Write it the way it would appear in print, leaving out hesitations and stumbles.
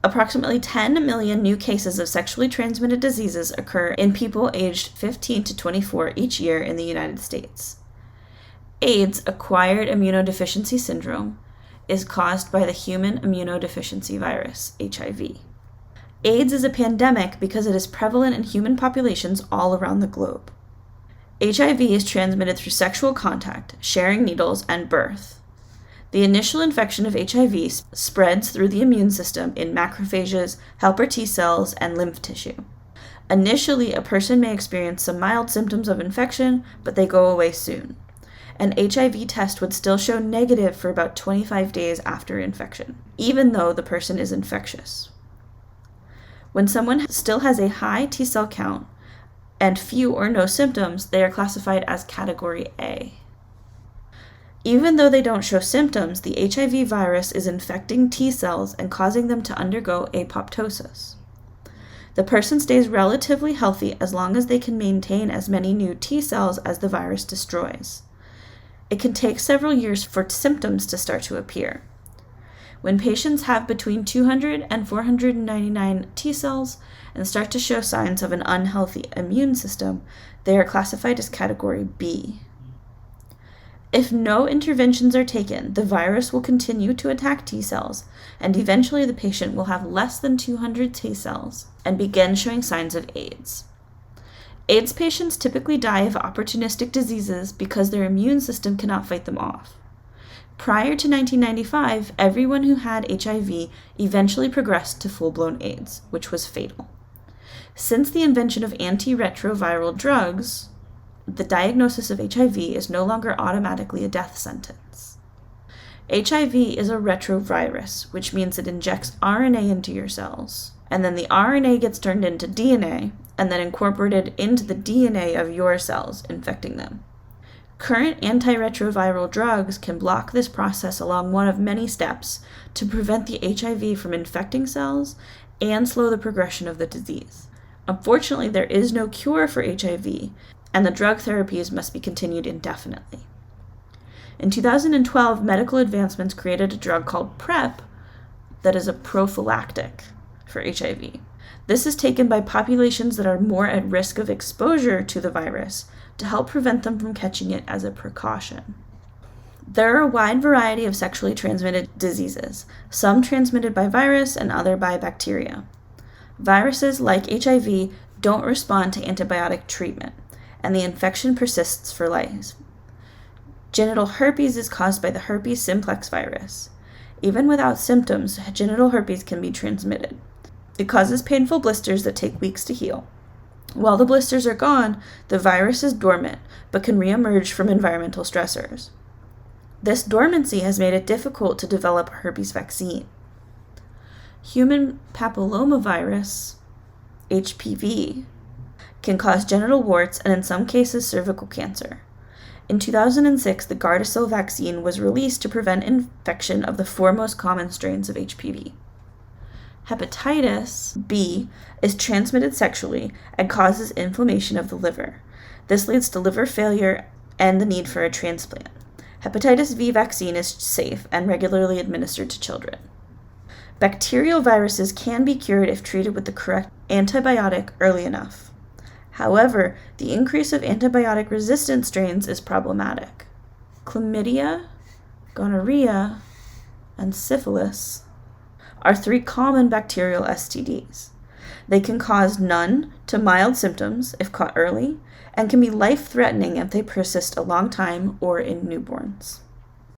Approximately 10 million new cases of sexually transmitted diseases occur in people aged 15 to 24 each year in the United States. AIDS, acquired immunodeficiency syndrome, is caused by the human immunodeficiency virus, HIV. AIDS is a pandemic because it is prevalent in human populations all around the globe. HIV is transmitted through sexual contact, sharing needles, and birth. The initial infection of HIV spreads through the immune system in macrophages, helper T cells, and lymph tissue. Initially, a person may experience some mild symptoms of infection, but they go away soon. An HIV test would still show negative for about 25 days after infection, even though the person is infectious. When someone still has a high T cell count and few or no symptoms, they are classified as category A. Even though they don't show symptoms, the HIV virus is infecting T cells and causing them to undergo apoptosis. The person stays relatively healthy as long as they can maintain as many new T cells as the virus destroys. It can take several years for symptoms to start to appear. When patients have between 200 and 499 T cells and start to show signs of an unhealthy immune system, they are classified as category B. If no interventions are taken, the virus will continue to attack T cells, and eventually the patient will have less than 200 T cells and begin showing signs of AIDS. AIDS patients typically die of opportunistic diseases because their immune system cannot fight them off. Prior to 1995, everyone who had HIV eventually progressed to full-blown AIDS, which was fatal. Since the invention of antiretroviral drugs, the diagnosis of HIV is no longer automatically a death sentence. HIV is a retrovirus, which means it injects RNA into your cells, and then the RNA gets turned into DNA, and then incorporated into the DNA of your cells, infecting them. Current antiretroviral drugs can block this process along one of many steps to prevent the HIV from infecting cells and slow the progression of the disease. Unfortunately, there is no cure for HIV, and the drug therapies must be continued indefinitely. In 2012, medical advancements created a drug called PrEP that is a prophylactic for HIV. This is taken by populations that are more at risk of exposure to the virus to help prevent them from catching it as a precaution. There are a wide variety of sexually transmitted diseases, some transmitted by virus and other by bacteria. Viruses like HIV don't respond to antibiotic treatment, and the infection persists for life. Genital herpes is caused by the herpes simplex virus. Even without symptoms, genital herpes can be transmitted. It causes painful blisters that take weeks to heal. While the blisters are gone, the virus is dormant, but can reemerge from environmental stressors. This dormancy has made it difficult to develop a herpes vaccine. Human papillomavirus, HPV, can cause genital warts and in some cases cervical cancer. In 2006, the Gardasil vaccine was released to prevent infection of the 4 most common strains of HPV. Hepatitis B is transmitted sexually and causes inflammation of the liver. This leads to liver failure and the need for a transplant. Hepatitis V vaccine is safe and regularly administered to children. Bacterial viruses can be cured if treated with the correct antibiotic early enough. However, the increase of antibiotic-resistant strains is problematic. Chlamydia, gonorrhea, and syphilis are 3 common bacterial STDs. They can cause none to mild symptoms if caught early, and can be life-threatening if they persist a long time or in newborns.